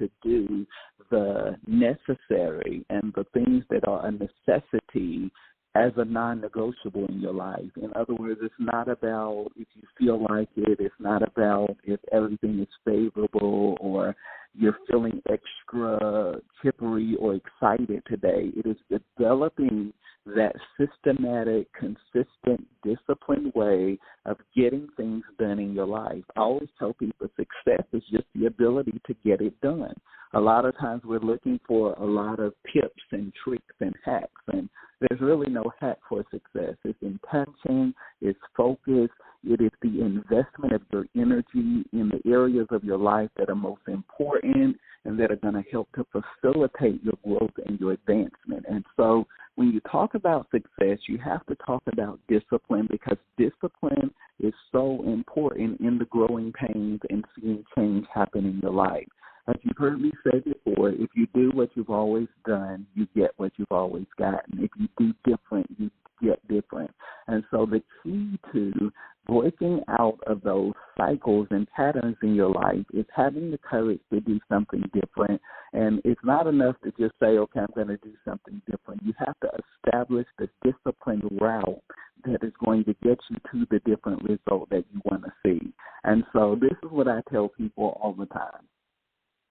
to do the necessary and the things that are a necessity as a non-negotiable in your life. In other words, it's not about if you feel like it. It's not about if everything is favorable or you're feeling extra chippery or excited today. It is developing that systematic, consistent, disciplined way of getting things done in your life. I always tell people success is just the ability to get it done. A lot of times we're looking for a lot of tips and tricks and hacks, and there's really no hack for success. It's intention, it's focus, it is the investment of your energy in the areas of your life that are most important and that are going to help to facilitate your growth and your advancement. And so when you talk about success, you have to talk about discipline, because discipline is so important in the growing pains and seeing change happen in your life. As you've heard me say before, if you do what you've always done, you get what you've always gotten. If you do different, you get different. And so the key to breaking out of those cycles and patterns in your life is having the courage to do something different. And it's not enough to just say, okay, I'm going to do something different. You have to establish the disciplined route that is going to get you to the different result that you want to see. And so this is what I tell people all the time.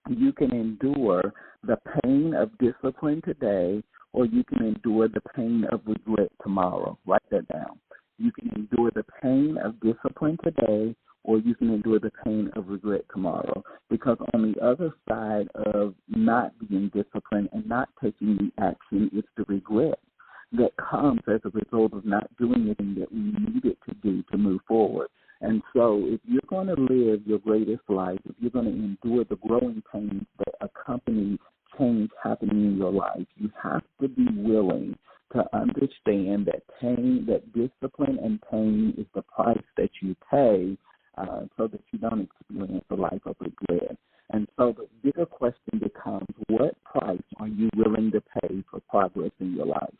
You can endure the pain of discipline today, or you can endure the pain of regret tomorrow. Write that down. You can endure the pain of discipline today, or you can endure the pain of regret tomorrow. Because on the other side of not being disciplined and not taking the action is the regret that comes as a result of not doing anything that we needed to do to move forward. And so if you're going to live your greatest life, if you're going to endure the growing pains that accompany change happening in your life, you have to be willing to understand that pain, that discipline and pain is the price that you pay so that you don't experience a life of regret. And so the bigger question becomes, what price are you willing to pay for progress in your life?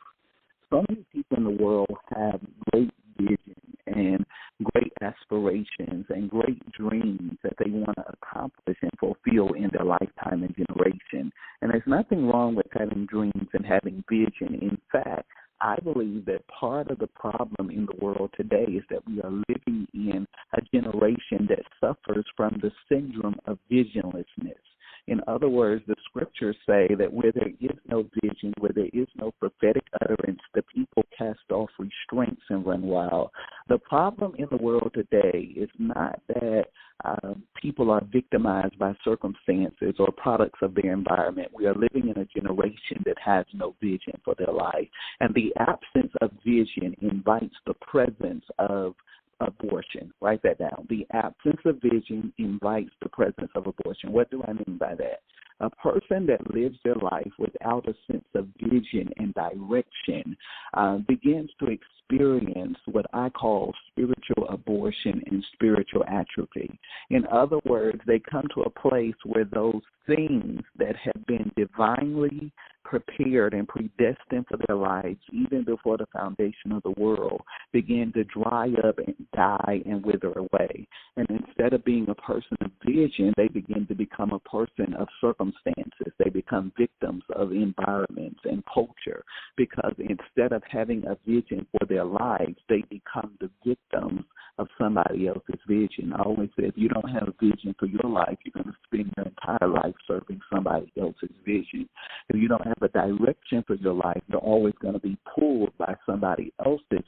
So many people in the world have great vision and great aspirations and great dreams that they want to accomplish and fulfill in their lifetime and generation. And there's nothing wrong with having dreams and having vision. In fact, I believe that part of the problem in the world today is that we are living in a generation that suffers from the syndrome of visionlessness. In other words, the scriptures say that where there is no vision, where there is no prophetic utterance, the people cast off restraints and run wild. The problem in the world today is not that people are victimized by circumstances or products of their environment. We are living in a generation that has no vision for their life. And the absence of vision invites the presence of abortion. Write that down. The absence of vision invites the presence of abortion. What do I mean by that? A person that lives their life without a sense of vision and direction begins to experience what I call spiritual abortion and spiritual atrophy. In other words, they come to a place where those things that have been divinely prepared and predestined for their lives, even before the foundation of the world, begin to dry up and die and wither away. And instead of being a person of vision, they begin to become a person of circumstances. They become victims of environments and culture, because instead of having a vision for their lives, they become the victims of somebody else's vision. I always say, if you don't have a vision for your life, you're going to spend your entire life serving somebody else's vision. If you don't have a direction for your life, you're always going to be pulled by somebody else's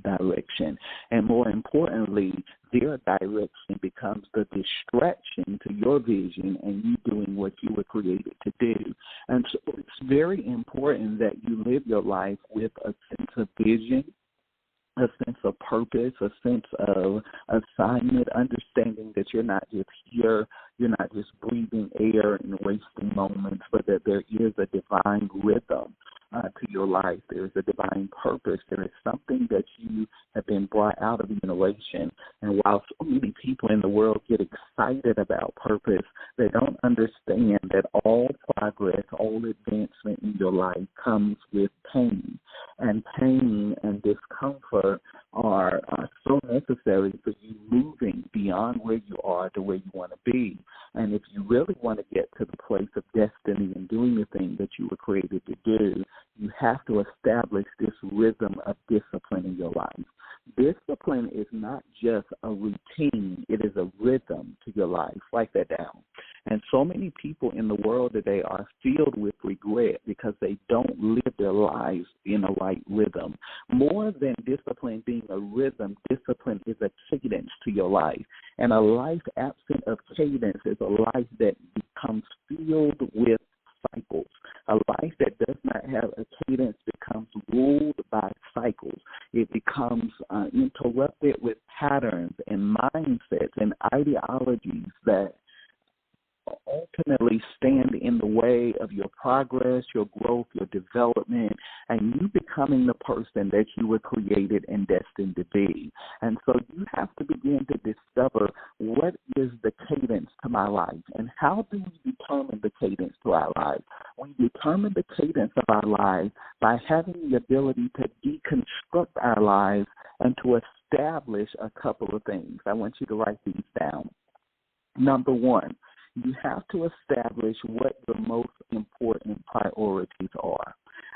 direction. And more importantly, their direction becomes the distraction to your vision and you doing what you were created to do. And so it's very important that you live your life with a sense of vision, a sense of purpose, a sense of assignment, understanding that you're not just here, you're not just breathing air and wasting moments, but that there is a divine rhythm to your life. There is a divine purpose. There is something that you have been brought out of generation. And while so many people in the world get excited about purpose, they don't understand that all progress, all advancement in your life comes with pain. And pain and discomfort are so necessary for you moving beyond where you are to where you want to be. And if you really want to get to the place of destiny and doing the thing that you were created to do, you have to establish this rhythm of discipline in your life. Discipline is not just a routine. It is a rhythm to your life. Write that down. And so many people in the world today are filled with regret because they don't live their lives in a right rhythm. More than discipline being a rhythm, discipline is a cadence to your life. And a life absent of cadence is a life that becomes filled with cycles. A life that does not have a cadence becomes ruled by cycles. It becomes interrupted with patterns and mindsets and ideologies that ultimately stand in the way of your progress, your growth, your development, and you becoming the person that you were created and destined to be. And so you have to begin to discover what is the cadence to my life, and how do we determine the cadence to our lives? We determine the cadence of our lives by having the ability to deconstruct our lives and to establish a couple of things. I want you to write these down. Number one, you have to establish what the most important priorities are.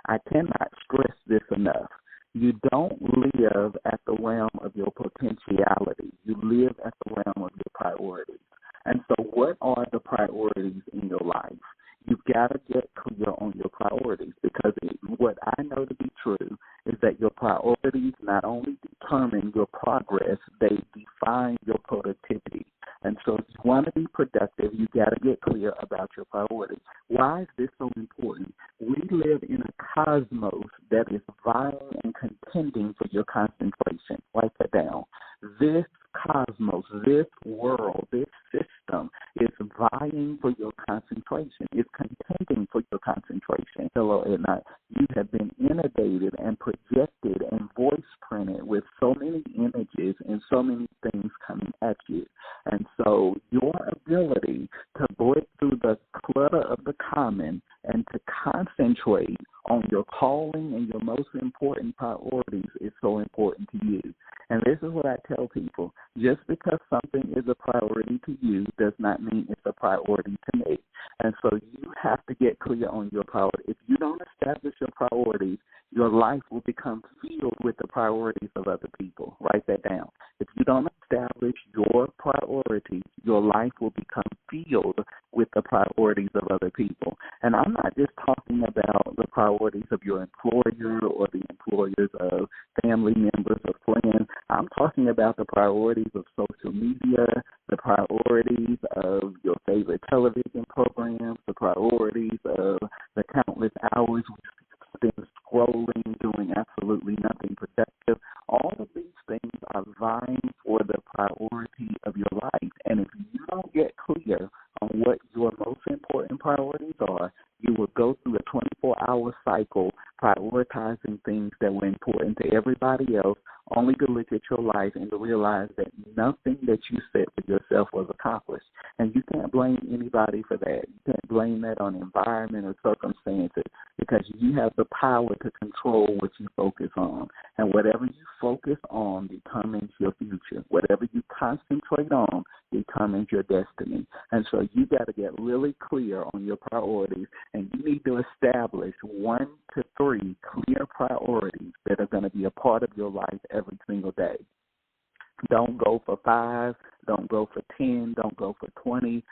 I cannot stress this enough. You don't live at the realm of your potentiality. You live at the realm of your priorities. And so what are the priorities in your life? You've got to get clear on your priorities, because what I know to be true is that your priorities not only determine your progress, they define your productivity. And so if you want to be productive, you got to get clear about your priorities. Why is this so important? We live in a cosmos that is vying and contending for your concentration. Write that down. This cosmos, this world, this system is vying for your concentration. It's contending for your concentration. Hello, at night. You have been inundated and projected and voice printed with so many images and so many things coming at you. And so your ability to break through the clutter of the common and to concentrate on your calling and your most important priorities is so important to you. And this is what I tell people. Just because something is a priority to you does not mean it's a priority to me. And so you have to get clear on your priorities. If you don't establish your priorities, your life will become filled with the priorities of other people. Write that down. If you don't establish your priorities, your life will become filled with the priorities of other people. And I'm not just talking about the priorities of your employer or the employers of family members or friends. I'm talking about the priorities of social media, the priorities of your favorite television programs, the priorities of the countless hours we spend scrolling, doing absolutely nothing productive. All of these things are vying for the priority of your life. And if you don't get clear on what your most important priorities are, you will go through a 24-hour cycle prioritizing things that were important to everybody else, only to look at your life and to realize that nothing that you set for yourself was accomplished. And you can't blame anybody for that. You can't blame that on environment or circumstances, because you have the power to control what you focus on. And whatever you focus on determines your future. Whatever you concentrate on determines your destiny. And so you got to get really clear on your priorities, and you need to establish 1 to 3 clear priorities that are going to be a part of your life every single day. Don't go for 5, don't go for 10, don't go for 20.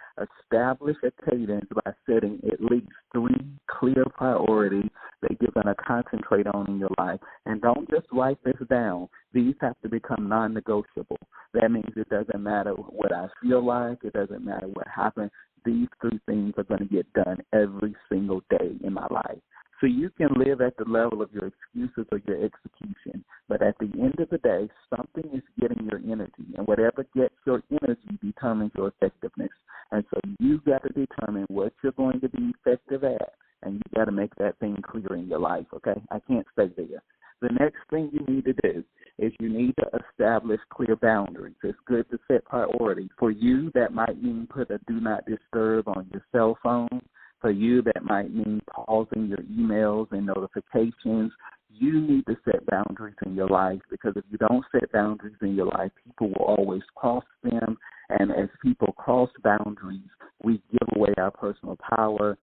Establish a cadence by setting at least 3 clear priorities that you're going to concentrate on in your life. And don't just write this down. These have to become non-negotiable. That means it doesn't matter what I feel like. It doesn't matter what happens. These 3 things are going to get done every single day in my life. So you can live at the level of your excuses or your execution, but at the end of the day, something is getting your energy, and whatever gets your energy determines your effectiveness. And so you've got to determine what you're going to be effective at, and you've got to make that thing clear in your life, okay? I can't stay there. The next thing you need to do is you need to establish clear boundaries. It's good to set priorities. For you, that might mean put a do not disturb on your cell phone. For you, that might mean pausing your emails and notifications. You need to set boundaries in your life, because if you don't set boundaries in your life, people will always cross them. And as people cross boundaries, we give away our personal power,